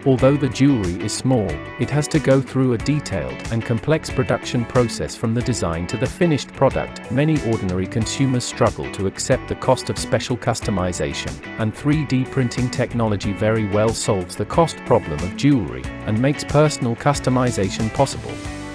Although the jewelry is small, it has to go through a detailed and complex production process from the design to the finished product. Many ordinary consumers struggle to accept the cost of special customization, and 3D printing technology very well solves the cost problem of jewelry and makes personal customization possible.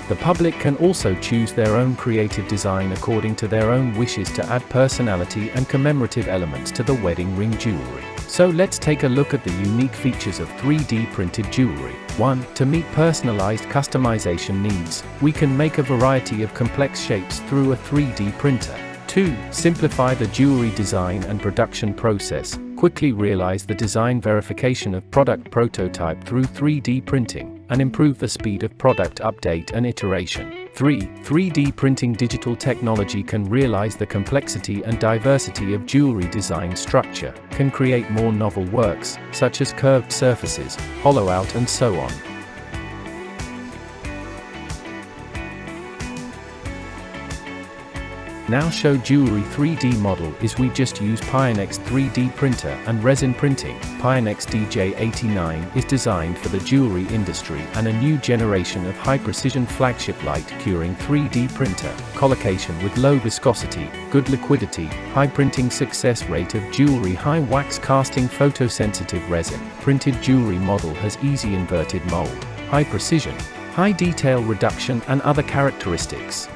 The public can also choose their own creative design according to their own wishes to add personality and commemorative elements to the wedding ring jewelry. So let's take a look at the unique features of 3D printed jewelry. 1. To meet personalized customization needs, we can make a variety of complex shapes through a 3D printer. 2. Simplify the jewelry design and production process. Quickly realize the design verification of product prototype through 3D printing, and improve the speed of product update and iteration. 3. 3D printing digital technology can realize the complexity and diversity of jewelry design structure, can create more novel works, such as curved surfaces, hollow out and so on. Now show jewelry 3D model is we just use Piocreat 3D printer and resin printing. Piocreat DJ89 is designed for the jewelry industry and a new generation of high-precision flagship light-curing 3D printer, collocation with low viscosity, good liquidity, high printing success rate of jewelry, high wax casting, photosensitive resin. Printed jewelry model has easy inverted mold, high precision, high detail reduction and other characteristics.